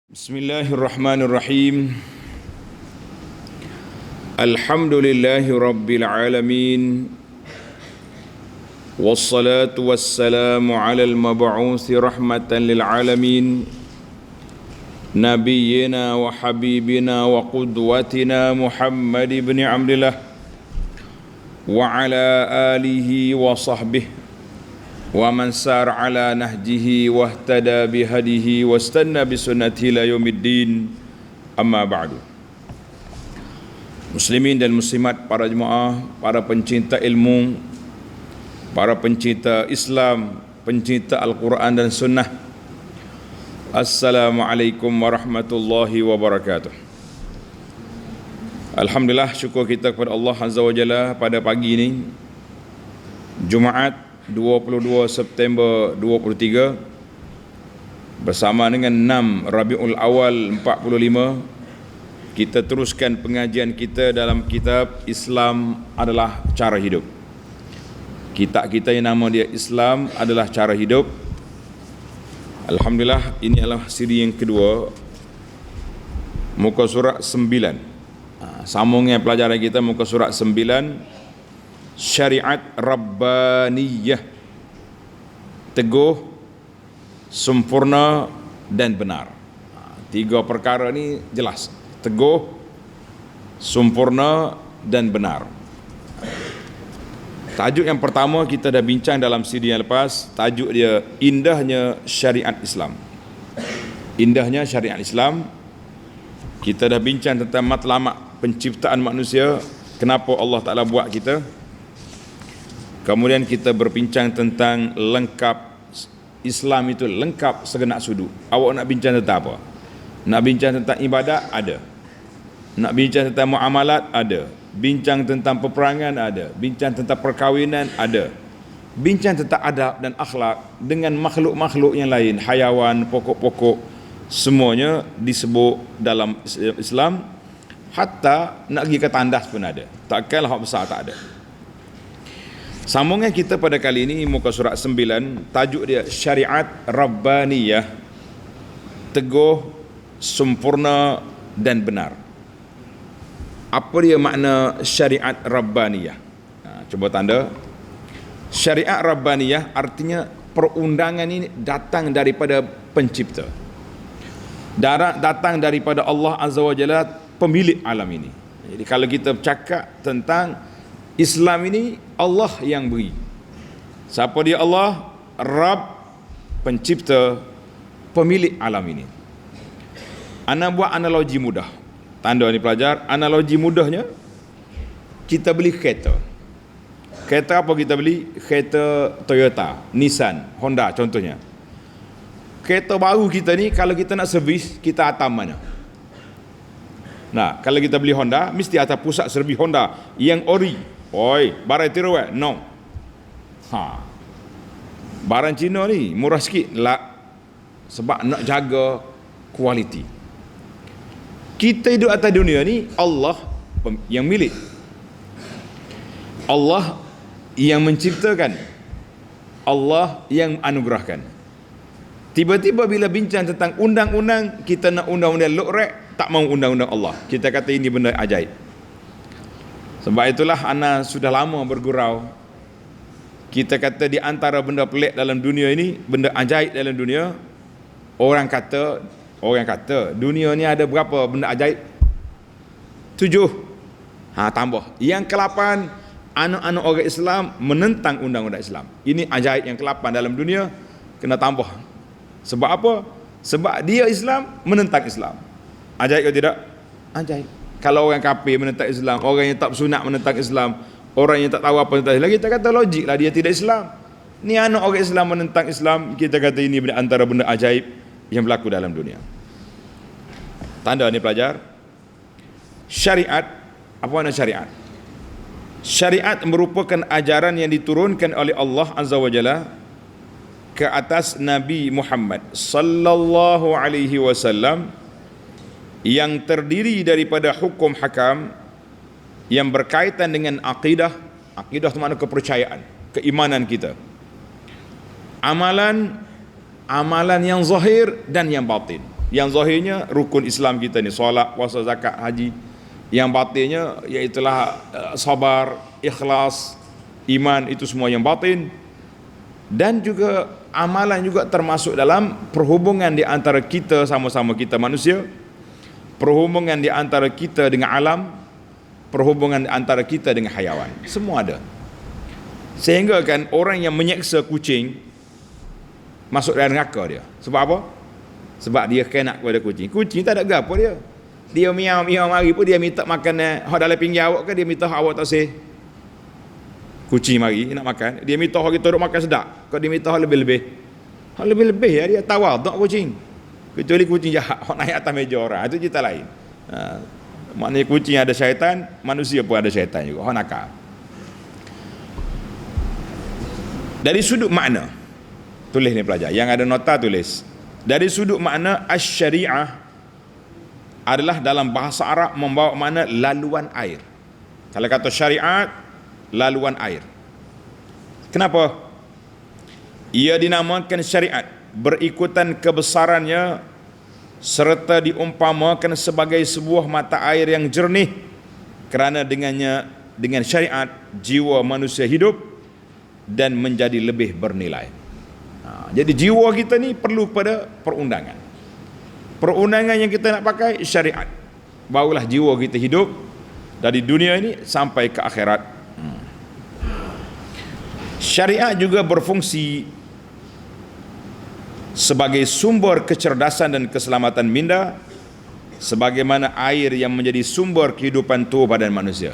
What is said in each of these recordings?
Bismillahirrahmanirrahim. Alhamdulillahi rabbil alamin. Wassalatu wassalamu ala al-mab'uthi rahmatan lil alamin. Nabiyyina wa habibina wa qudwatina Muhammad ibn Abdillah wa ala alihi wa sahbihi wa man sar ala nahjihi wahtada bihadihi wastanna bisunnatihi ila yaumiddin, amma ba'du. Muslimin dan muslimat, para jemaah, para pencinta ilmu, para pencinta Islam, pencinta Al-Quran dan Sunnah, Assalamualaikum warahmatullahi wabarakatuh. Alhamdulillah, syukur kita kepada Allah Azza wa Jalla pada pagi ini, Jumaat 22 September 23, bersama dengan 6 Rabiul Awal 45, kita teruskan pengajian kita dalam kitab Islam adalah Cara Hidup. Kitab kita yang nama dia Islam adalah Cara Hidup. Alhamdulillah, ini adalah siri yang kedua, muka surat 9. Sambungnya pelajaran kita muka surat 9, Syariat Rabbaniyah, teguh, sempurna dan benar. Tiga perkara ni jelas: teguh, sempurna dan benar. Tajuk yang pertama kita dah bincang dalam CD yang lepas. Tajuk dia Indahnya Syariat Islam. Indahnya Syariat Islam. Kita dah bincang tentang matlamat penciptaan manusia, kenapa Allah Ta'ala buat kita. Kemudian kita berbincang tentang lengkap Islam, itu lengkap segenap sudut. Awak nak bincang tentang apa? Nak bincang tentang ibadat? Ada. Nak bincang tentang muamalat? Ada. Bincang tentang peperangan? Ada. Bincang tentang perkahwinan? Ada. Bincang tentang adab dan akhlak dengan makhluk-makhluk yang lain, hayawan, pokok-pokok, semuanya disebut dalam Islam. Hatta nak pergi ke tandas pun ada. Takkanlah hak besar tak ada. Sambungan kita pada kali ini muka surat 9, tajuk dia Syariat Rabbaniyah, teguh, sempurna dan benar. Apa dia makna Syariat Rabbaniyah? Cuba tanda. Syariat Rabbaniyah artinya perundangan ini datang daripada pencipta, datang daripada Allah Azza wa Jalla, pemilik alam ini. Jadi kalau kita bercakap tentang Islam ini, Allah yang beri. Siapa dia Allah? Rabb, pencipta, pemilik alam ini. Ana buat analogi mudah. Tanda ni pelajar, analogi mudahnya, kita beli kereta. Kereta apa kita beli? Kereta Toyota, Nissan, Honda contohnya. Kereta baru kita ni, kalau kita nak servis, kita atam mana? Nah, kalau kita beli Honda, mesti atas pusat servis Honda yang ori. Oi, barang tiru no. Barang Cina ni murah sikit lah, sebab nak jaga kualiti. Kita hidup atas dunia ni, Allah yang milik, Allah yang menciptakan, Allah yang anugerahkan. Tiba-tiba bila bincang tentang undang-undang, kita nak undang-undang lokrek, tak mau undang-undang Allah. Kita kata ini benda ajaib. Sebab itulah ana sudah lama bergurau. Kita kata di antara benda pelik dalam dunia ini, benda ajaib dalam dunia, orang kata dunia ni ada berapa benda ajaib? 7. Tambah. Yang ke-8, anak-anak orang Islam menentang undang-undang Islam. Ini ajaib yang ke-8 dalam dunia, kena tambah. Sebab apa? Sebab dia Islam menentang Islam. Ajaib ke tidak? Ajaib. Kalau orang kafir menentang Islam, orang yang tak bersunat menentang Islam, orang yang tak tahu apa tentang Islam, kita kata logiklah dia tidak Islam. Ni anak orang Islam menentang Islam, kita kata ini antara benda ajaib yang berlaku dalam dunia. Tanda ni pelajar. Syariat, apa makna syariat? Syariat merupakan ajaran yang diturunkan oleh Allah Azza wa Jalla ke atas Nabi Muhammad sallallahu alaihi wasallam, yang terdiri daripada hukum hakam yang berkaitan dengan akidah. Akidah itu makna kepercayaan, keimanan kita. Amalan yang zahir dan yang batin. Yang zahirnya rukun Islam kita ni, solat, puasa, zakat, haji. Yang batinnya iaitulah sabar, ikhlas, iman, itu semua yang batin. Dan juga amalan juga termasuk dalam perhubungan di antara kita sama-sama kita manusia, perhubungan di antara kita dengan alam, perhubungan di antara kita dengan hayawan. Semua ada. Sehingga kan orang yang menyeksa kucing masuk dalam neraka dia. Sebab apa? Sebab dia kena kepada kucing. Kucing tak ada gapo dia. Dia miau-miau mari pun dia minta makan hak dalam pinggir awak ke dia minta awak tak seh. Kucing mari nak makan, dia minta hak kita duk makan sedap. Kau dia minta hak lebih-lebih. Hak lebih-lebih ya dia tawaduk kucing. Kecuali kucing jahat hak naik atas meja orang, itu cerita lain. Maknanya kucing ada syaitan, manusia pun ada syaitan juga, hak nakal. Dari sudut makna, tulis ni pelajar, yang ada nota tulis. Dari sudut makna asy-syariah adalah dalam bahasa Arab membawa makna laluan air. Kalau kata syariat, laluan air. Kenapa? Ia dinamakan syariat berikutan kebesarannya serta diumpamakan sebagai sebuah mata air yang jernih, kerana dengan syariat jiwa manusia hidup dan menjadi lebih bernilai. Jadi jiwa kita ni perlu pada perundangan. Perundangan yang kita nak pakai syariat. Barulah jiwa kita hidup dari dunia ini sampai ke akhirat. Syariat juga berfungsi sebagai sumber kecerdasan dan keselamatan minda, sebagaimana air yang menjadi sumber kehidupan tubuh badan manusia.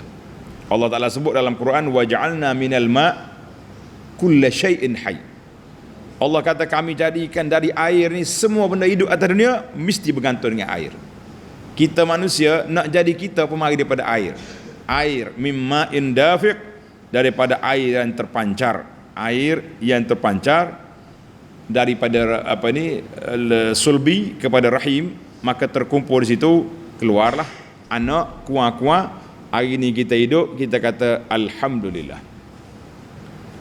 Allah Ta'ala sebut dalam Quran, وَجَعَلْنَا مِنَ الْمَاءِ كُلَّ شَيْءٍ حَيٍّ. Allah kata kami jadikan dari air ni semua benda hidup atas dunia mesti bergantung dengan air. Kita manusia nak jadi kita pun mari daripada air. Air mimma'in dafiq, daripada air yang terpancar. Air yang terpancar daripada sulbi kepada rahim, maka terkumpul di situ, keluarlah anak kuah-kuah. Hari ni kita hidup, kita kata alhamdulillah.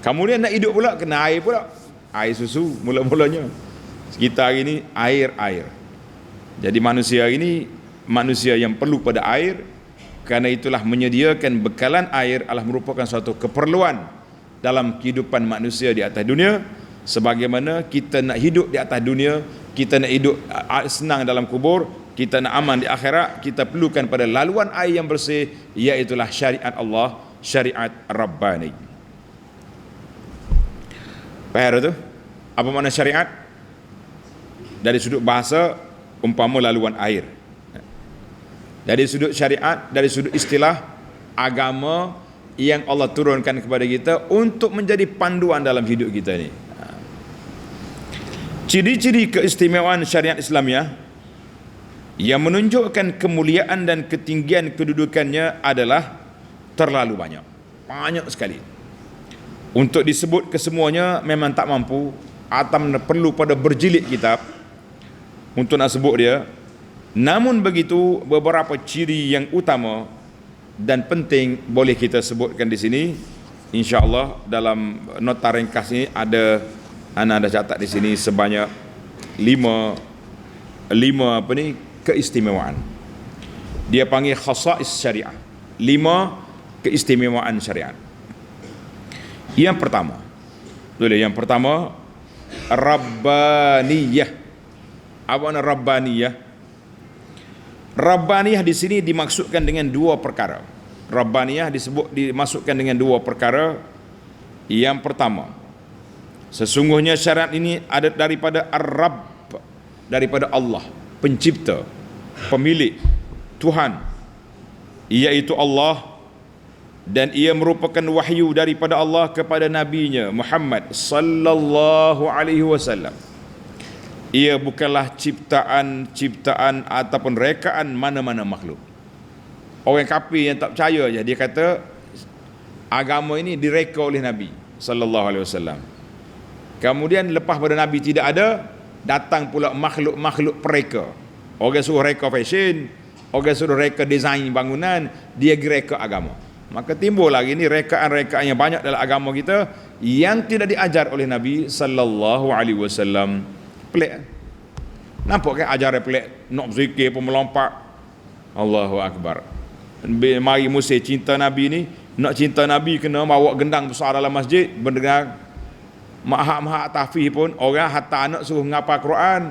Kemudian nak hidup pula kena air pula. Air susu mula-mulanya. Kita hari ni air. Jadi manusia hari ni manusia yang perlu pada air. Kerana itulah menyediakan bekalan air adalah merupakan suatu keperluan dalam kehidupan manusia di atas dunia. Sebagaimana kita nak hidup di atas dunia, kita nak hidup senang dalam kubur, kita nak aman di akhirat, kita perlukan pada laluan air yang bersih, iaitulah syariat Allah, syariat Rabbani. Faham tu? Apa makna syariat? Dari sudut bahasa, umpama laluan air. Dari sudut syariat, dari sudut istilah, agama yang Allah turunkan kepada kita untuk menjadi panduan dalam hidup kita ni. Ciri-ciri keistimewaan syariat Islamiah yang menunjukkan kemuliaan dan ketinggian kedudukannya adalah terlalu banyak. Banyak sekali. Untuk disebut kesemuanya memang tak mampu, atau perlu pada berjilid kitab untuk nak sebut dia. Namun begitu, beberapa ciri yang utama dan penting boleh kita sebutkan di sini. InsyaAllah dalam nota ringkas ini ada, ana ada catat di sini sebanyak lima keistimewaan. Dia panggil khasa'is syariah. 5 keistimewaan syariat. Yang pertama, Rabbaniyah. Apa makna Rabbaniyah? Rabbaniyah di sini dimaksudkan dengan 2 perkara. Rabbaniyah dimasukkan dengan 2 perkara. Yang pertama, sesungguhnya syariat ini ada daripada Ar-Rabb, daripada Allah, pencipta, pemilik, Tuhan, iaitu Allah, dan ia merupakan wahyu daripada Allah kepada nabinya Muhammad sallallahu alaihi wasallam. Ia bukanlah ciptaan ataupun rekaan mana-mana makhluk. Orang kafir yang tak percaya je, dia kata agama ini direka oleh Nabi sallallahu alaihi wasallam. Kemudian lepas pada Nabi tidak ada, datang pula makhluk-makhluk pereka. Orang suruh reka fashion, orang suruh reka desain bangunan, dia reka agama. Maka timbul lagi ni rekaan-rekaan yang banyak dalam agama kita yang tidak diajar oleh Nabi sallallahu alaihi wasallam. Pelik. Nampak kan ajaran pelik, nak berzikir pun melompat. Allahu Akbar. Mari musim cinta Nabi ni, nak cinta Nabi kena bawa gendang besar dalam masjid, mendengar mahak-mahak tahfiz pun orang hantar anak suruh ngapal Quran.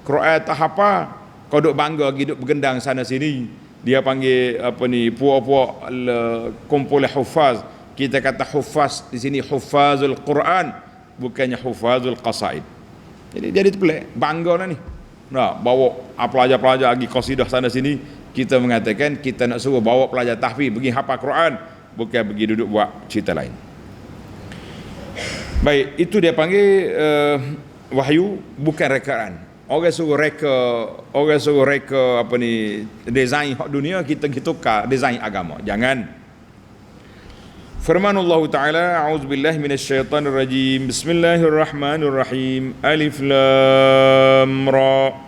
Quran tak hafal, kau duk bangga pergi duk bergendang sana sini. Dia panggil apa ni, puak-puak kumpulan hufaz. Kita kata hufaz di sini hufazul Quran, bukannya hufazul qasaid. Jadi pelik, bangga lah ni. Nah, bawa pelajar-pelajar lagi qasidah sana sini. Kita mengatakan kita nak suruh bawa pelajar tahfiz pergi hafal Quran, bukan pergi duduk buat cerita lain. Baik, itu dia panggil wahyu, bukan rekaan. Orang suruh reka apa ni, design hak dunia, kita tukar design agama. Jangan. Firman Allah Ta'ala, a'udzubillahi minasyaitanir rajim. Bismillahirrahmanirrahim. Alif lam ra.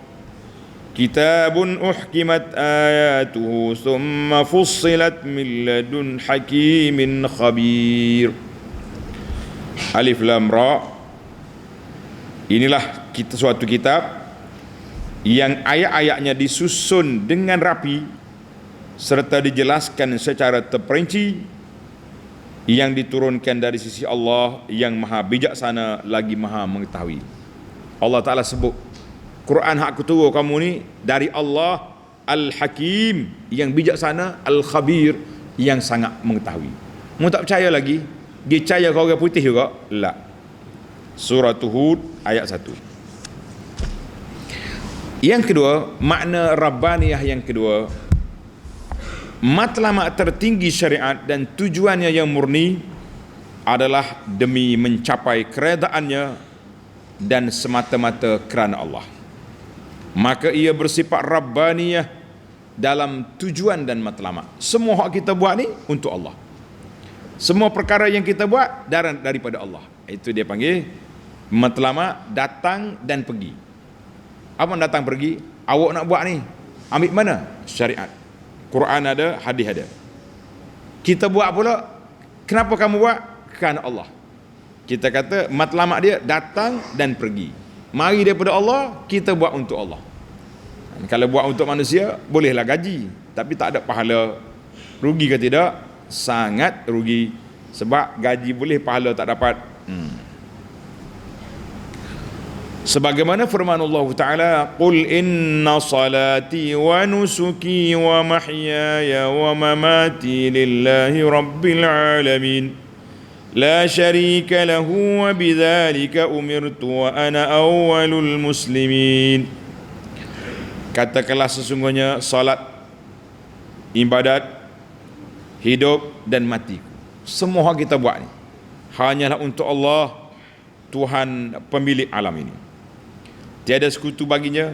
Kitabun uhkimat ayatuhu thumma fussilat min ladun hakimin khabir. Alif lam ra. Inilah suatu kitab yang ayat-ayatnya disusun dengan rapi serta dijelaskan secara terperinci, yang diturunkan dari sisi Allah yang maha bijaksana lagi maha mengetahui. Allah Ta'ala sebut Quran hak aku turun kamu ni dari Allah Al-Hakim, yang bijaksana, Al-Khabir, yang sangat mengetahui. Mu tak percaya lagi? Percaya kau orang putih juga? La. Surah Hud ayat 1. Yang kedua, makna Rabbaniyah yang kedua, matlamat tertinggi syariat dan tujuannya yang murni adalah demi mencapai keredaannya dan semata-mata kerana Allah. Maka ia bersifat Rabbaniyah dalam tujuan dan matlamat. Semua hak kita buat ni untuk Allah. Semua perkara yang kita buat daripada Allah. Itu dia panggil matlamat, datang dan pergi. Apa datang pergi? Awak nak buat ni, ambil mana? Syariat. Quran ada, hadis ada. Kita buat pula, kenapa kamu buat? Kerana Allah. Kita kata matlamat dia datang dan pergi. Mari daripada Allah, kita buat untuk Allah. Kalau buat untuk manusia, bolehlah gaji, tapi tak ada pahala. Rugi ke tidak? Sangat rugi. Sebab gaji boleh, pahala tak dapat. Sebagaimana firman Allah Ta'ala, Qul inna salati wa nusuki wa mahyaya wa mamati lillahi rabbil alamin. La syarika lahu wa bidzalika umirtu wa ana awwalul muslimin. Katakanlah sesungguhnya salat, ibadat, hidup dan matiku, semua kita buat ni hanyalah untuk Allah, Tuhan pemilik alam ini. Tiada sekutu baginya.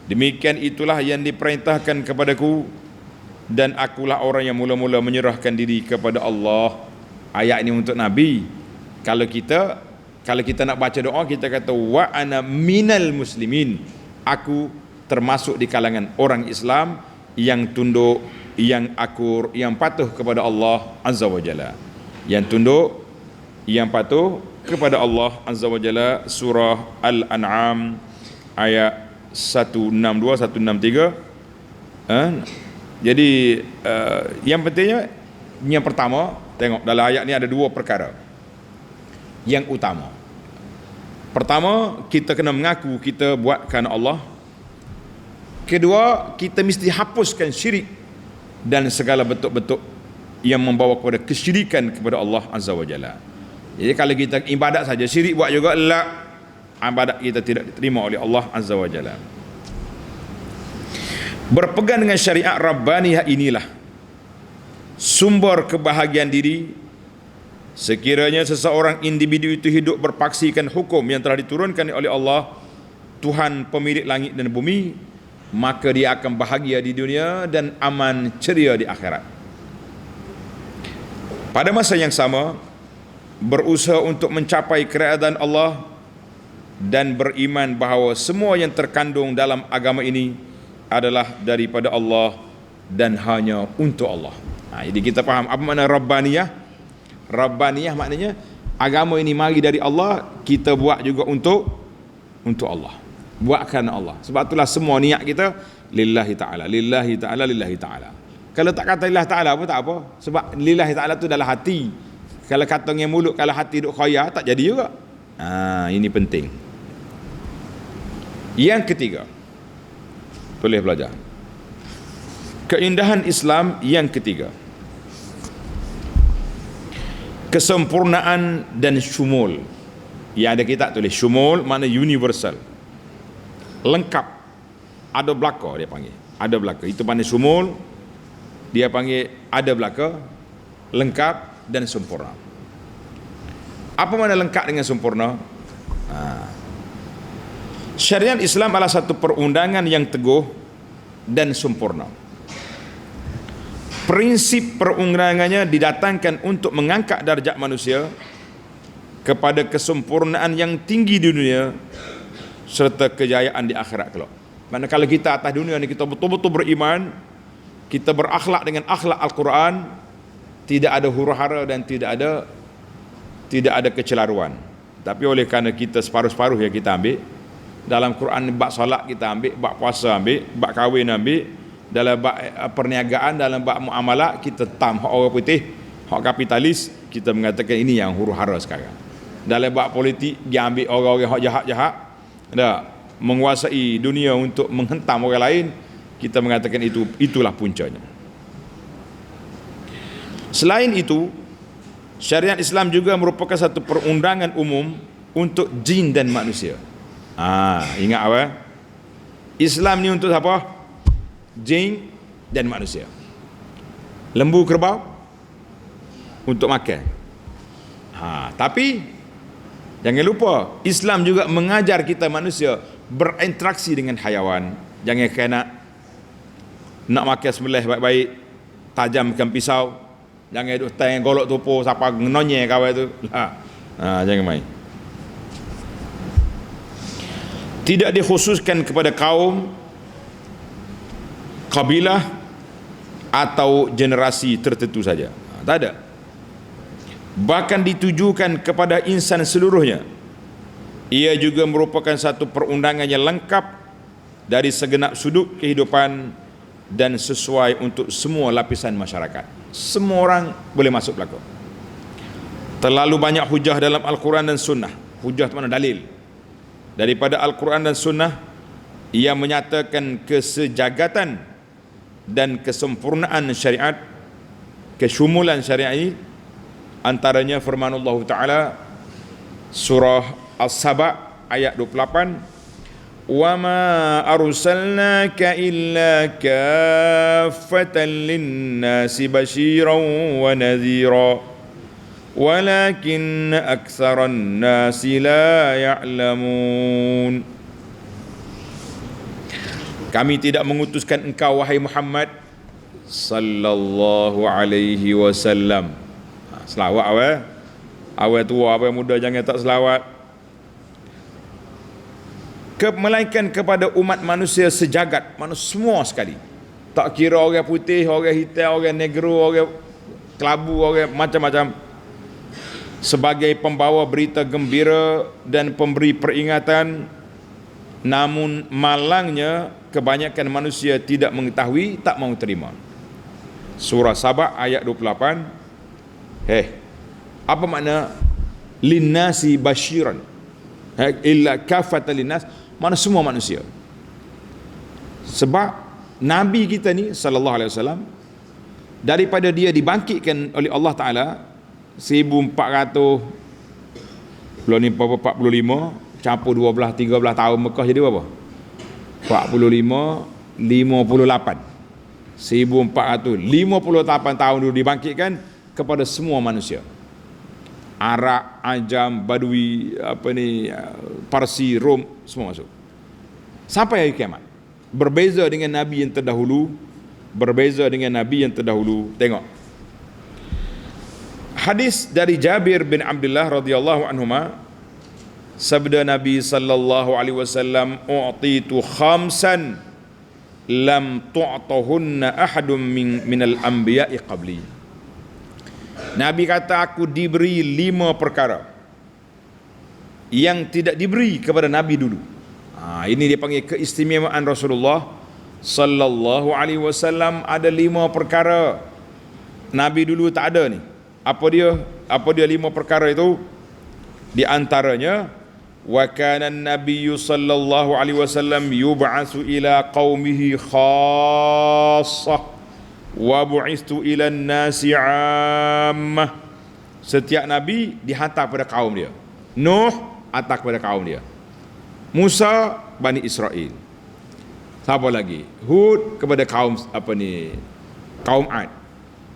Demikian itulah yang diperintahkan kepadaku, dan akulah orang yang mula-mula menyerahkan diri kepada Allah. Ayat ini untuk Nabi. Kalau kita nak baca doa, kita kata wa ana minal muslimin. Aku termasuk di kalangan orang Islam yang tunduk, yang akur, yang patuh kepada Allah Azza wa Jalla. Yang tunduk, yang patuh kepada Allah Azza wa Jalla. Surah Al-An'am ayat 162 163. Jadi yang pentingnya, yang pertama, tengok dalam ayat ni ada dua perkara yang utama. Pertama, kita kena mengaku kita buat kerana Allah. Kedua, kita mesti hapuskan syirik dan segala bentuk-bentuk yang membawa kepada kesyirikan kepada Allah Azza wa Jalla. Jadi kalau kita ibadat saja, syirik buat juga, la, ibadat kita tidak diterima oleh Allah Azza wa Jalla. Berpegang dengan syariat Rabbaniyah inilah sumber kebahagiaan diri. Sekiranya seseorang individu itu hidup berpaksikan hukum yang telah diturunkan oleh Allah, Tuhan pemilik langit dan bumi, maka dia akan bahagia di dunia dan aman ceria di akhirat. Pada masa yang sama, berusaha untuk mencapai keredaan Allah dan beriman bahawa semua yang terkandung dalam agama ini adalah daripada Allah dan hanya untuk Allah. Jadi kita faham apa makna Rabbaniyah. Rabbaniyah maknanya agama ini mari dari Allah, kita buat juga untuk Allah. buat kerana Allah. Sebab itulah semua niat kita lillahi ta'ala, lillahi ta'ala, lillahi ta'ala. Kalau tak kata lillahi ta'ala pun tak apa, sebab lillahi ta'ala tu dalam hati. Kalau kata dengan mulut, kalau hati duk khayal, tak jadi juga. Ini penting. Yang ketiga, boleh belajar keindahan Islam. Yang ketiga, kesempurnaan dan syumul. Yang ada kita tulis syumul, makna universal, lengkap, ada belaka dia panggil, ada belaka. Itu makna syumul, dia panggil ada belaka, lengkap dan sempurna. Apa makna lengkap dengan sempurna? Syariat Islam adalah satu perundangan yang teguh dan sempurna. Prinsip perundangannya didatangkan untuk mengangkat darjat manusia kepada kesempurnaan yang tinggi di dunia serta kejayaan di akhirat kelak. Maksudnya kalau kita atas dunia ni kita betul-betul beriman, kita berakhlak dengan akhlak Al-Quran, tidak ada huru-hara dan tidak ada kecelaruan. Tapi oleh kerana kita separuh-separuh yang kita ambil dalam Quran, bab solat kita ambil, bab puasa ambil, bab kahwin ambil, dalam bab perniagaan, dalam bab muamalah kita hak orang putih, hak kapitalis, kita mengatakan ini yang huru-hara sekarang. Dalam bab politik dia ambil orang-orang hak jahat-jahat, menguasai dunia untuk menghentam orang lain, kita mengatakan itulah puncanya. Selain itu, syariat Islam juga merupakan satu perundangan umum untuk jin dan manusia. Ingat apa? Islam ni untuk siapa? Jin dan manusia. Lembu, kerbau untuk makan. Tapi jangan lupa, Islam juga mengajar kita manusia berinteraksi dengan haiwan. Jangan kena nak makan sembelih baik-baik, tajamkan pisau, jangan duk tang golok tupu siapa ngenonye kawan tu. Jangan main. Tidak dikhususkan kepada kaum, kabilah atau generasi tertentu saja. Tak ada. Bahkan ditujukan kepada insan seluruhnya. Ia juga merupakan satu perundangan yang lengkap dari segenap sudut kehidupan dan sesuai untuk semua lapisan masyarakat. Semua orang boleh masuk belaka. Terlalu banyak hujah dalam Al-Quran dan Sunnah. Hujah itu mana? Dalil daripada Al-Quran dan Sunnah yang menyatakan kesejagatan dan kesempurnaan syariat, kesyumulan syariat ini. Antaranya firman Allah Ta'ala surah As-Saba ayat 28, wa ma arsalnaka illa kaffatan linnasi basyiran wa nadhira walakin aktsaran nasi la ya'lamun. Kami tidak mengutuskan engkau wahai Muhammad sallallahu alaihi wasallam. Selawat awal tua awal muda jangan tak selawat. Melainkan kepada umat manusia sejagat, manusia semua sekali. Tak kira orang putih, orang hitam, orang negro, orang kelabu, orang macam-macam. Sebagai pembawa berita gembira dan pemberi peringatan, namun malangnya kebanyakan manusia tidak mengetahui, tak mahu terima. Surah Saba ayat 28. Apa makna linnasi basyiran illa kafatan linnas? Mana semua manusia. Sebab Nabi kita ni sallallahu alaihi wasallam, daripada dia dibangkitkan oleh Allah Ta'ala 1445 campur 12 13 tahun Mekah jadi berapa? 45 58 1458 tahun dulu dibangkitkan kepada semua manusia. Arab, Ajam, Badui, Parsi, Rom, semua masuk. Sampai hari kiamat. Berbeza dengan Nabi yang terdahulu, Tengok. Hadis dari Jabir bin Abdullah radhiyallahu anhuma, sabda Nabi sallallahu alaihi wasallam, u'titu khamsan lam tu'tahunna ahadun minal anbiya'i qabli. Nabi kata, aku diberi 5 perkara yang tidak diberi kepada Nabi dulu. Ini dia panggil keistimewaan Rasulullah sallallahu alaihi wasallam. Ada 5 perkara Nabi dulu tak ada ni. Apa dia 5 perkara itu? Di antaranya, wa kana an-nabiyyu sallallahu alaihi wasallam yub'atsu ila qaumihi khassah wa bu'istu ila an-nasi 'ammah. Setiap nabi dihantar kepada kaum dia. Nuh hantar kepada kaum dia. Musa Bani Israel. Siapa lagi? Hud kepada kaum kaum Ad.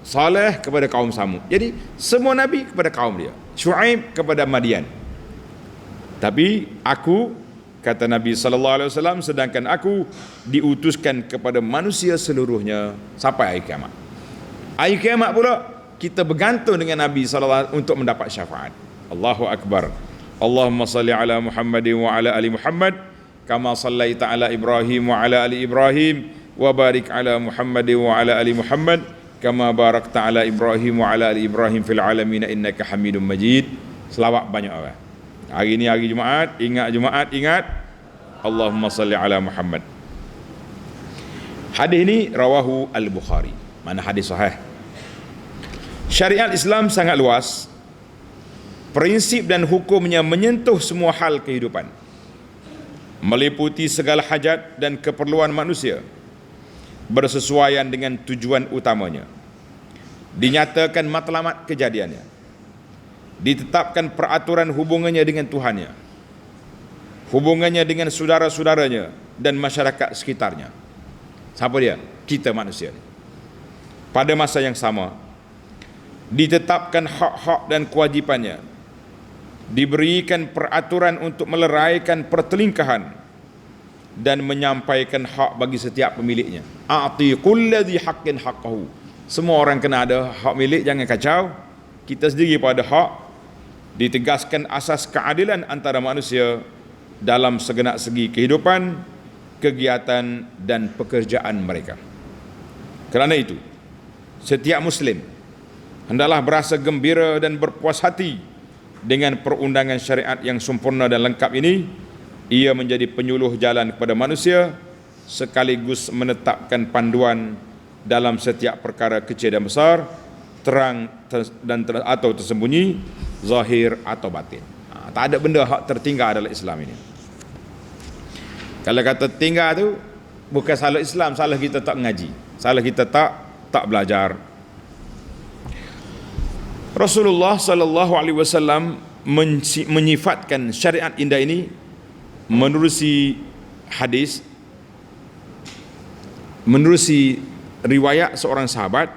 Saleh kepada kaum Samud. Jadi semua nabi kepada kaum dia. Syuaib kepada Madian. Tapi aku, kata Nabi sallallahu alaihi wasallam, sedangkan aku diutuskan kepada manusia seluruhnya sampai hari kiamat. Hari kiamat pula kita bergantung dengan Nabi sallallahu alaihi wasallam untuk mendapat syafaat. Allahu akbar. Allahumma salli ala Muhammadin wa ala ali Muhammad kama sallaita ala Ibrahim wa ala ali Ibrahim wa barik ala Muhammadin wa ala ali Muhammad kama barakta ala Ibrahim wa ala ali Ibrahim fil alamin innaka Hamidum Majid. Selawat banyak orang. Hari ni hari Jumaat, ingat Allahumma salli ala Muhammad. Hadis ini rawahu Al-Bukhari. Mana hadis sahih. Syariat Islam sangat luas. Prinsip dan hukumnya menyentuh semua hal kehidupan, meliputi segala hajat dan keperluan manusia, bersesuaian dengan tujuan utamanya. Dinyatakan matlamat kejadiannya. Ditetapkan peraturan hubungannya dengan Tuhannya, hubungannya dengan saudara-saudaranya dan masyarakat sekitarnya. Siapa dia? Kita manusia. Pada masa yang sama, ditetapkan hak-hak dan kewajipannya. Diberikan peraturan untuk meleraikan pertelingkahan dan menyampaikan hak bagi setiap pemiliknya. A'ti kulladhi haqqin haqqahu. Semua orang kena ada hak milik, jangan kacau. Kita sendiri pada hak. Ditegaskan asas keadilan antara manusia dalam segenap segi kehidupan, kegiatan dan pekerjaan mereka. Kerana itu, setiap Muslim hendaklah berasa gembira dan berpuas hati dengan perundangan syariat yang sempurna dan lengkap ini. Ia menjadi penyuluh jalan kepada manusia sekaligus menetapkan panduan dalam setiap perkara kecil dan besar, terang atau tersembunyi, zahir atau batin. Tak ada benda hak tertinggal dalam Islam ini. Kalau kata tinggal tu bukan salah Islam, salah kita tak mengaji, salah kita tak belajar. Rasulullah sallallahu alaihi wasallam menyifatkan syariat indah ini menerusi hadis, menerusi riwayat seorang sahabat,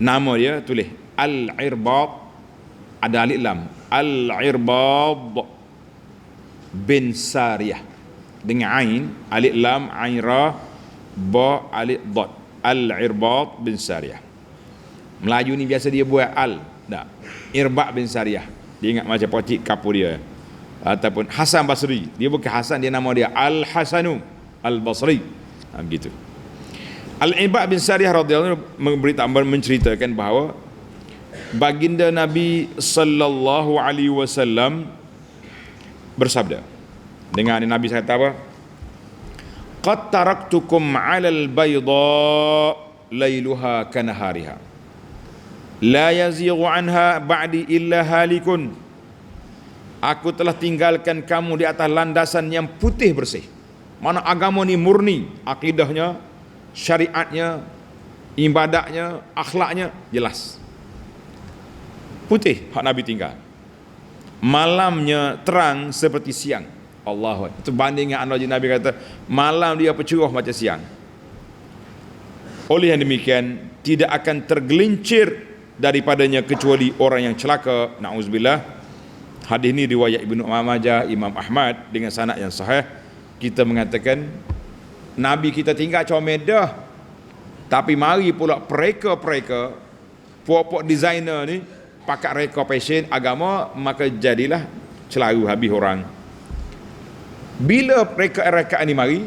nama dia tulis Al-Irbad, ada alif lam, Al-Irbad bin Sariyah dengan ain, alif lam, ain ra, ba, alif dad. Al-Irbad bin Sariyah. Melayu ni biasa dia buat al, tak. Irbad bin Sariyah. Dia ingat macam pocik kapur dia. Ataupun Hasan Basri. Dia bukan Hasan, dia nama dia Al-Hasanu Al-Basri. Begitu. Al-Irbad bin Sariyah radhiyallahu anhu menceritakan bahawa baginda Nabi sallallahu alaihi wasallam bersabda. Dengar ni Nabi kata apa? Qad taraktukum 'alal bayda lailuha kanahariha. La yazighu anha ba'di illa halikun. Aku telah tinggalkan kamu di atas landasan yang putih bersih. Mana agama ni murni, akidahnya, syariatnya, ibadahnya, akhlaknya jelas. Putih hak Nabi tinggal. Malamnya terang seperti siang. Allah. Itu banding dengan analogi Nabi kata, malam dia pecuruh macam siang. Oleh yang demikian, tidak akan tergelincir daripadanya kecuali orang yang celaka, na'udzubillah. Hadis ini riwayat Ibnu Majah, Imam Ahmad dengan sanad yang sahih. Kita mengatakan Nabi kita tinggal comel dah, tapi mari pula pereka-pereka, puak-puak designer ni pakai reka fashion agama, maka jadilah celaru habis orang. Bila reka-reka ni mari,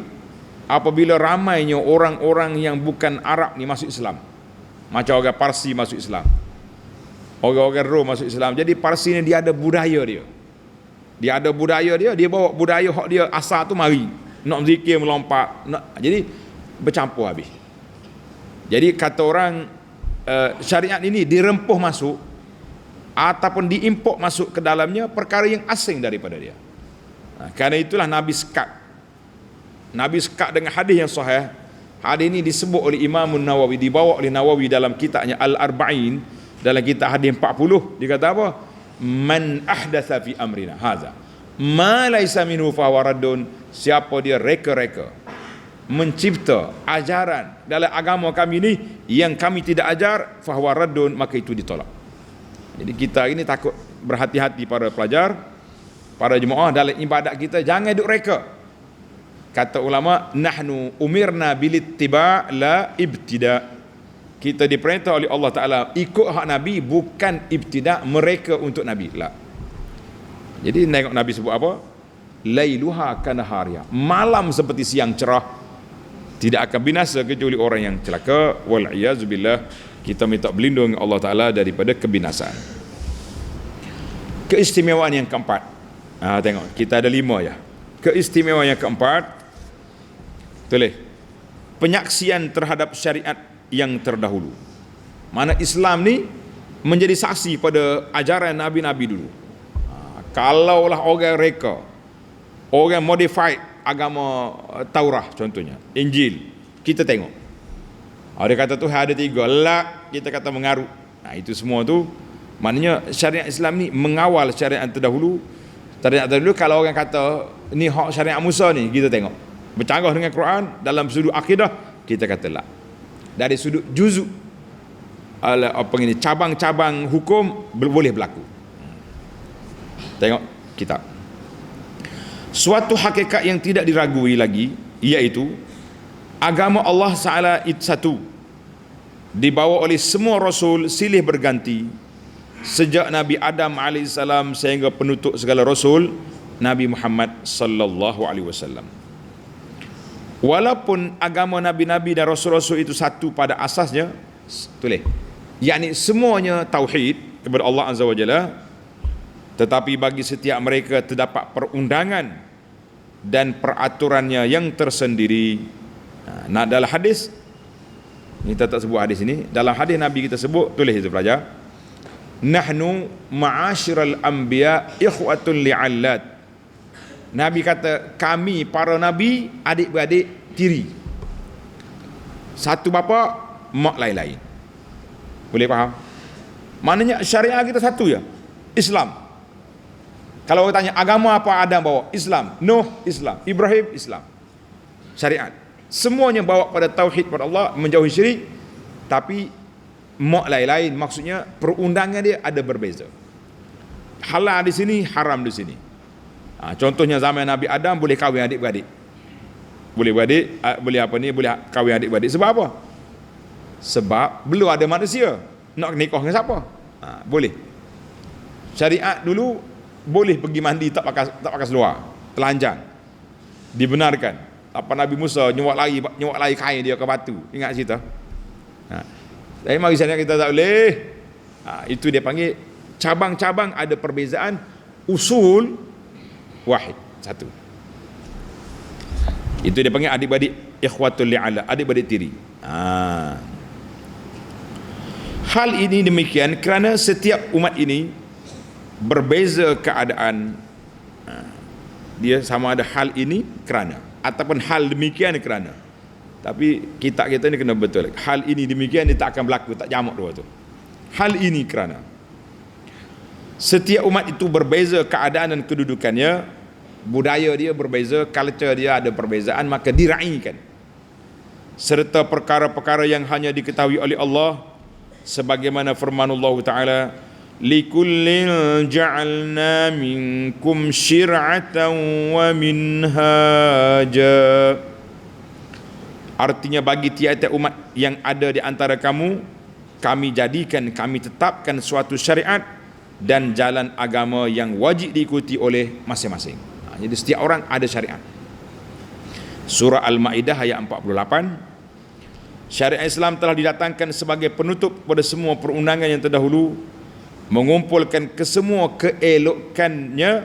apabila ramainya orang-orang yang bukan Arab ni masuk Islam, macam orang Parsi masuk Islam, orang-orang Rom masuk Islam. Jadi Parsi ni dia ada budaya dia. Dia ada budaya dia bawa budaya hak dia asal tu mari. Nak zikir melompat, jadi bercampur habis. Jadi kata orang syariat ini dirempuh masuk ataupun diimport masuk ke dalamnya perkara yang asing daripada dia. Kerana itulah Nabi sekat dengan hadis yang sahih. Hadis ini disebut oleh Imam Nawawi, dibawa oleh Nawawi dalam kitabnya Al-Arba'in, dalam kitab hadis 40. Dia kata apa? Man ahdatsa fi amrina hadza ma laisa minhu fa huwa raddun. Siapa dia reka-reka mencipta ajaran dalam agama kami ni yang kami tidak ajar, fa huwa raddun, maka itu ditolak. Jadi kita ini takut, berhati-hati para pelajar, para jemaah dalam ibadat kita, jangan duk reka. Kata ulama, nahnu umirna bilittiba la ibtida. Kita diperintah oleh Allah Ta'ala ikut hak Nabi, bukan ibtida, mereka untuk Nabi. La. Jadi tengok Nabi sebut apa? Lailuha kanahariya. Malam seperti siang cerah, tidak akan binasa kecuali orang yang celaka. Wal'iyazubillah. Kita minta berlindung Allah Ta'ala daripada kebinasaan. Keistimewaan yang keempat. Tengok, kita ada 5 ya. Keistimewaan yang keempat, tulis, penyaksian terhadap syariat yang terdahulu. Mana Islam ni menjadi saksi pada ajaran Nabi-Nabi dulu. Kalaulah orang reka, orang modified agama Taurah contohnya, Injil, kita tengok. Dia kata Tuhan ada 3, lah kita kata mengaruh. Itu semua tu maknanya syariat Islam ni mengawal syariat terdahulu. Kalau orang kata ni hak syariat Musa ni, kita tengok bercanggah dengan Quran dalam sudut akidah, kita kata lah. Dari sudut juzuk cabang-cabang hukum boleh berlaku. Tengok kitab. Suatu hakikat yang tidak diragui lagi, iaitu agama Allah Ta'ala itu satu, dibawa oleh semua rasul silih berganti sejak Nabi Adam AS sehingga penutup segala rasul Nabi Muhammad sallallahu alaihi wasallam. Walaupun agama nabi-nabi dan rasul-rasul itu satu pada asasnya, tulis, yakni semuanya tauhid kepada Allah Azza wa Jalla, tetapi bagi setiap mereka terdapat perundangan dan peraturannya yang tersendiri. Dalam hadis ni, kita tak sebut hadis ini, dalam hadis Nabi kita sebut, tulis itu pelajar, nahnu ma'asyiral anbiya ikhwatun li'allat. Nabi kata, kami para nabi adik-beradik tiri, satu bapa mak lain-lain. Boleh faham? Maknanya syariat kita satu ya, Islam. Kalau orang tanya agama apa Adam bawa, Islam. Nuh Islam, Ibrahim Islam. Syariat semuanya bawa pada tauhid pada Allah, menjauhi syirik. Tapi mak lain-lain, maksudnya perundangan dia ada berbeza. Halal di sini, haram di sini. Contohnya zaman Nabi Adam boleh kahwin adik-beradik, boleh beradik, boleh apa ni, boleh kahwin adik-beradik. Sebab apa? Sebab belum ada manusia nak nikah dengan siapa. Boleh. Syariat dulu boleh pergi mandi tak pakai seluar, telanjang, dibenarkan. Apa Nabi Musa nyuak lari kain dia ke batu, ingat cerita? Tapi mari syariat kita tak boleh. Itu dia panggil cabang-cabang ada perbezaan, usul wahid, satu. Itu dia panggil adik-beradik ikhwatul li'ala, adik-beradik tiri. Hal ini demikian kerana setiap umat ini berbeza keadaan. Dia sama ada hal ini kerana ataupun hal demikian kerana. Tapi kita ni kena betul. Hal ini demikian, dia tak akan berlaku, tak jamak dua tu. Hal ini kerana setiap umat itu berbeza keadaan dan kedudukannya, budaya dia berbeza, culture dia ada perbezaan, maka diraikan. Serta perkara-perkara yang hanya diketahui oleh Allah, sebagaimana firman Allah Ta'ala, likullin ja'alna minkum syir'atan wa minhaja. Artinya bagi tiap-tiap umat yang ada di antara kamu, kami jadikan, kami tetapkan suatu syariat dan jalan agama yang wajib diikuti oleh masing-masing. Jadi setiap orang ada syariat. Surah Al-Ma'idah ayat 48. Syariat Islam telah didatangkan sebagai penutup pada semua perundangan yang terdahulu, mengumpulkan kesemua keelokannya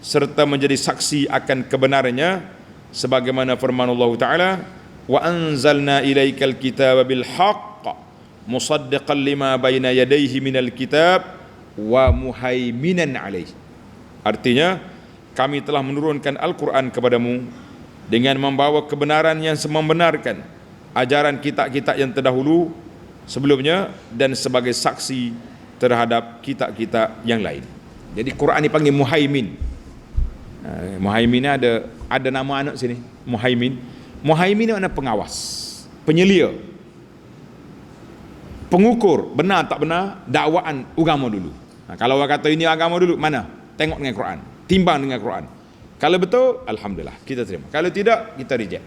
serta menjadi saksi akan kebenarannya, sebagaimana firman Allah Ta'ala, wa anzalna ilaikal kitaba bil haqq musaddiqan lima baina yadayhi minal kitab wa muhaiminan alaih. Artinya, kami telah menurunkan Al-Quran kepadamu dengan membawa kebenaran yang membenarkan ajaran kitab-kitab yang terdahulu sebelumnya dan sebagai saksi terhadap kitab-kitab yang lain. Jadi Quran dipanggil muhaimin. Muhaimin ada nama anak sini, muhaimin. Muhaimin makna pengawas, penyelia, pengukur benar tak benar dakwaan agama dulu. Kalau orang kata ini agama dulu, mana? Tengok dengan Quran, timbang dengan Quran. Kalau betul, alhamdulillah kita terima. Kalau tidak, kita reject.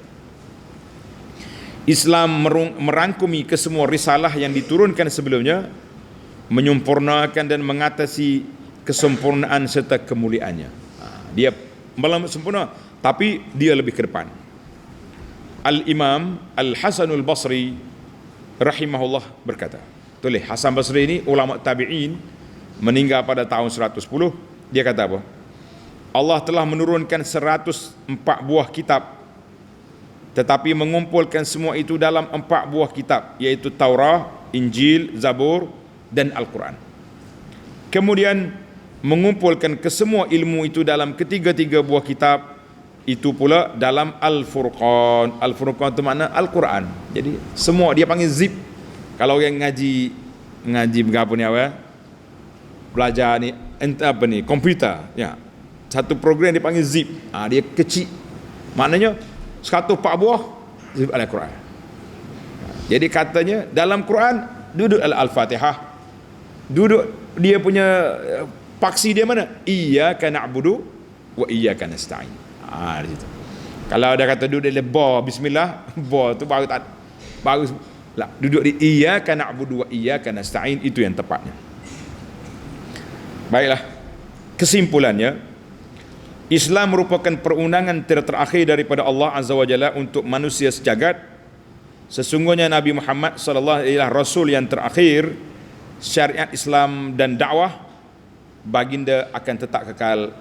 Islam merangkumi kesemua risalah yang diturunkan sebelumnya, menyempurnakan dan mengatasi kesempurnaan serta kemuliaannya. Dia belum sempurna, tapi dia lebih ke depan. Al-Imam Al-Hasanul Basri rahimahullah berkata, tulis Hasan Basri ini ulama tabi'in, meninggal pada tahun 110. Dia kata apa? Allah telah menurunkan 104 buah kitab, tetapi mengumpulkan semua itu dalam 4 buah kitab, yaitu Taurah, Injil, Zabur dan Al-Quran. Kemudian mengumpulkan kesemua ilmu itu dalam ketiga-tiga buah kitab, itu pula dalam Al-Furqan. Al-Furqan itu makna Al-Quran. Jadi semua dia panggil zip. Kalau yang ngaji berapa ni awal, belajar ni apa ni, komputer ya, satu program dipanggil zip. Dia kecil, maknanya 104 buah zip Al-Quran. Jadi katanya dalam Quran duduk Al-Fatihah, duduk dia punya paksi dia mana? Iyyaka na'budu wa iyyaka nasta'in. Di situ. Kalau ada kata duduk di ba bismillah, ba tu baru tak baru lah, duduk di iyyaka na'budu wa iyyaka nasta'in, itu yang tepatnya. Baiklah, kesimpulannya, Islam merupakan perundangan terakhir daripada Allah Azza wa Jalla untuk manusia sejagat. Sesungguhnya Nabi Muhammad sallallahu alaihi wasallam rasul yang terakhir. Syariat Islam dan dakwah baginda akan tetap kekal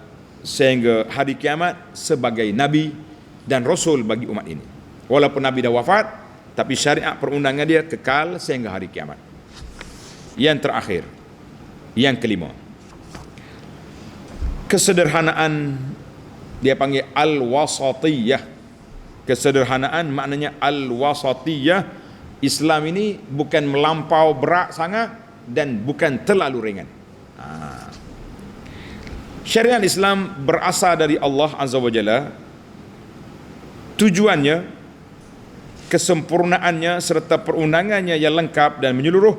sehingga hari kiamat sebagai nabi dan rasul bagi umat ini. Walaupun Nabi dah wafat, tapi syariat perundangan dia kekal sehingga hari kiamat. Yang terakhir, yang kelima, kesederhanaan, dia panggil al-wasatiyah. Kesederhanaan maknanya al-wasatiyah. Islam ini bukan melampau berat sangat dan bukan terlalu ringan. Syariat Islam berasal dari Allah Azza wa Jalla. Tujuannya, kesempurnaannya serta perundangannya yang lengkap dan menyeluruh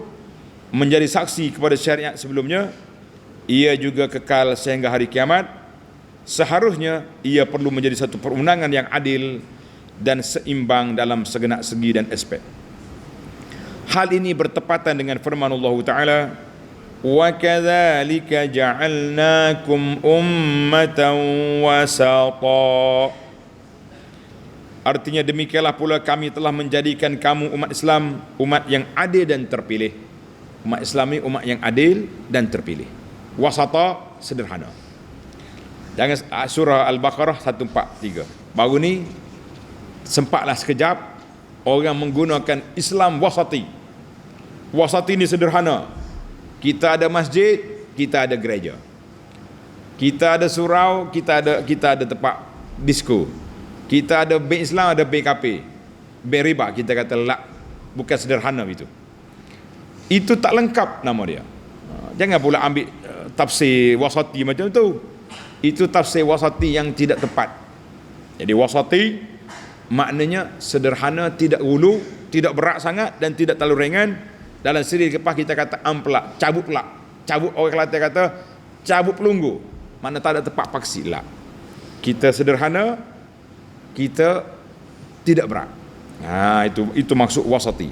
menjadi saksi kepada syariat sebelumnya. Ia juga kekal sehingga hari kiamat. Seharusnya ia perlu menjadi satu perundangan yang adil dan seimbang dalam segenap segi dan aspek. Hal ini bertepatan dengan firman Allah Ta'ala, wa kadzalika ja'alnakum ummatan wasata. Artinya demikianlah pula kami telah menjadikan kamu umat Islam umat yang adil dan terpilih. Umat Islam ini umat yang adil dan terpilih. Wasata, sederhana. Jangan surah Al-Baqarah 143. Baru ni sempatlah sekejap orang menggunakan Islam wasati. Wasati ini sederhana. Kita ada masjid, kita ada gereja. Kita ada surau, kita ada tempat disko. Kita ada bank Islam, ada bank kafe. Bank riba, kita kata lah, bukan sederhana itu. Itu tak lengkap nama dia. Jangan pula ambil tafsir wasati macam tu. Itu tafsir wasati yang tidak tepat. Jadi wasati maknanya sederhana, tidak hulu, tidak berat sangat dan tidak terlalu ringan. Dalam siri lepas kita kata ampelak, cabut pelak. Cabut, orang Kelantan kata cabut pelunggu. Mana tak ada tempat paksi lah. Kita sederhana, kita tidak berat. Itu maksud wasati.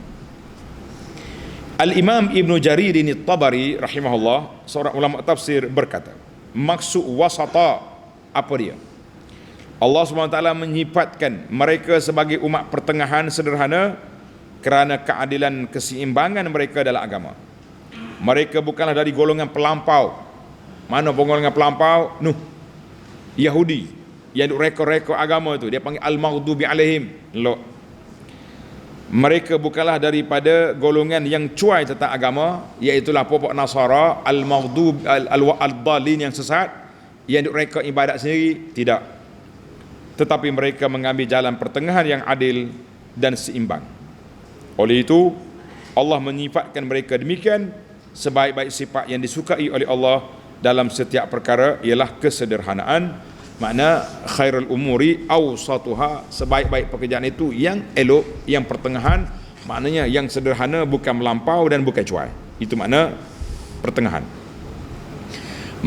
Al-Imam Ibn Jarir ini Tabari rahimahullah, seorang ulama tafsir, berkata, maksud wasata apa dia? Allah SWT menyifatkan mereka sebagai umat pertengahan sederhana kerana keadilan keseimbangan mereka dalam agama. Mereka bukanlah dari golongan pelampau. Mana golongan pelampau? Nuh. Yahudi yang reka-reka agama itu, dia panggil al-maghdubi alaihim. Mereka bukanlah daripada golongan yang cuai tentang agama, iaitu pokok Nasara, al-maghdub al-dhalin yang sesat, yang reka ibadat sendiri, tidak. Tetapi mereka mengambil jalan pertengahan yang adil dan seimbang. Oleh itu Allah menyifatkan mereka demikian. Sebaik-baik sifat yang disukai oleh Allah dalam setiap perkara ialah kesederhanaan. Makna khairul umuri awsatuha, sebaik-baik pekerjaan itu yang elok, yang pertengahan, maknanya yang sederhana, bukan melampau dan bukan cuai. Itu makna pertengahan.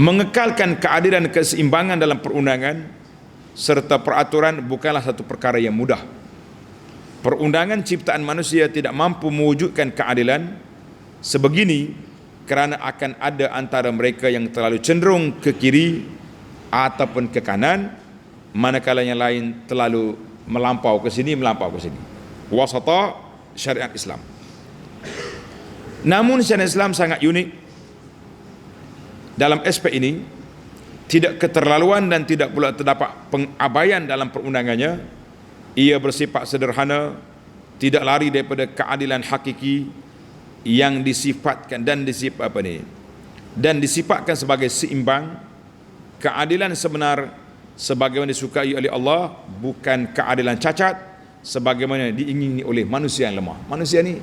Mengekalkan keadilan dan keseimbangan dalam perundangan serta peraturan bukanlah satu perkara yang mudah. Perundangan ciptaan manusia tidak mampu mewujudkan keadilan sebegini kerana akan ada antara mereka yang terlalu cenderung ke kiri ataupun ke kanan, manakala yang lain terlalu melampau ke sini, melampau ke sini. Wasata syariat Islam. Namun syariat Islam sangat unik dalam aspek ini, tidak keterlaluan dan tidak pula terdapat pengabaian dalam perundangannya. Ia bersifat sederhana, tidak lari daripada keadilan hakiki yang disifatkan dan disifatkan sebagai seimbang. Keadilan sebenar sebagaimana disukai oleh Allah, bukan keadilan cacat sebagaimana diingini oleh manusia yang lemah. Manusia ni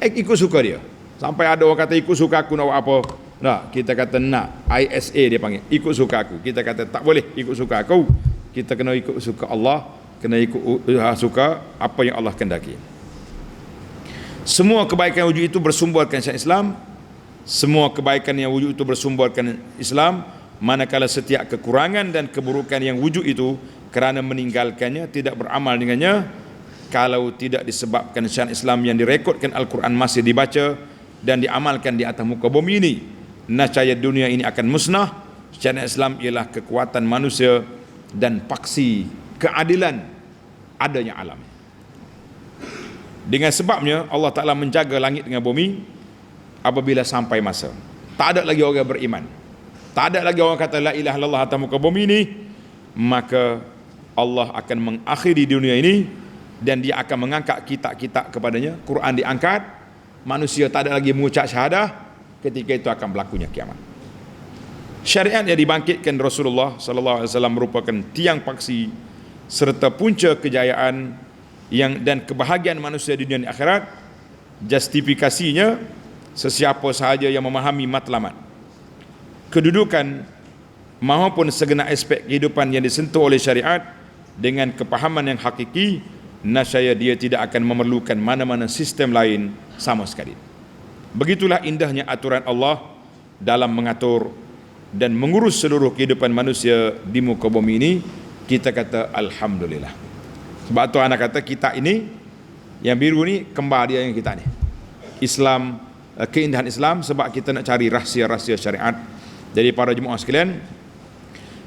ikut suka dia. Sampai ada orang kata ikut suka aku nak buat apa. Nah, kita kata nak, ISA dia panggil, ikut suka aku. Kita kata tak boleh ikut suka aku. Kita kena ikut suka Allah, kena ikut suka apa yang Allah kehendaki. Semua kebaikan wujud itu bersumberkan syariat Islam. Semua kebaikan yang wujud itu bersumberkan Islam. Manakala setiap kekurangan dan keburukan yang wujud itu kerana meninggalkannya, tidak beramal dengannya, kalau tidak disebabkan syariat Islam yang direkodkan Al-Quran masih dibaca dan diamalkan di atas muka bumi ini, nescaya dunia ini akan musnah. Syariat Islam ialah kekuatan manusia dan paksi keadilan adanya alam. Dengan sebabnya Allah Ta'ala menjaga langit dengan bumi apabila sampai masa tak ada lagi orang beriman, tak ada lagi orang kata la ilaha illallah atas muka bumi ini, maka Allah akan mengakhiri dunia ini dan dia akan mengangkat kitab-kitab kepadanya. Quran diangkat, manusia tak ada lagi mengucap syahadah, ketika itu akan berlakunya kiamat. Syariat yang dibangkitkan Rasulullah sallallahu alaihi wasallam merupakan tiang paksi serta punca kejayaan dan kebahagiaan manusia di dunia dan akhirat. Justifikasinya, sesiapa sahaja yang memahami matlamat, kedudukan maupun segenap aspek kehidupan yang disentuh oleh syariat dengan kepahaman yang hakiki, nescaya dia tidak akan memerlukan mana-mana sistem lain sama sekali. Begitulah indahnya aturan Allah dalam mengatur dan mengurus seluruh kehidupan manusia di muka bumi ini. Kita kata alhamdulillah. Sebab tu anak kata kita ini yang biru ni kembar dia yang kita ni. Islam, keindahan Islam, sebab kita nak cari rahsia-rahsia syariat. Jadi para jemaah sekalian,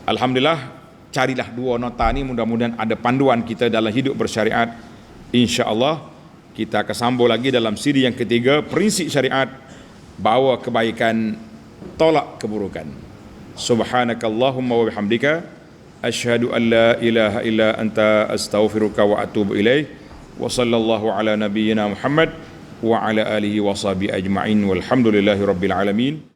alhamdulillah, carilah dua nota ni, mudah-mudahan ada panduan kita dalam hidup bersyariat. InsyaAllah kita akan sambung lagi dalam siri yang ketiga, prinsip syariat, bawa kebaikan, tolak keburukan. Subhanakallahumma wa bihamdika, asyhadu an la ilaha illa anta astaghfiruka wa atubu ilaih. Wa sallallahu ala nabiyyina Muhammad wa ala alihi wa sahbihi ajma'in walhamdulillahi rabbil alamin.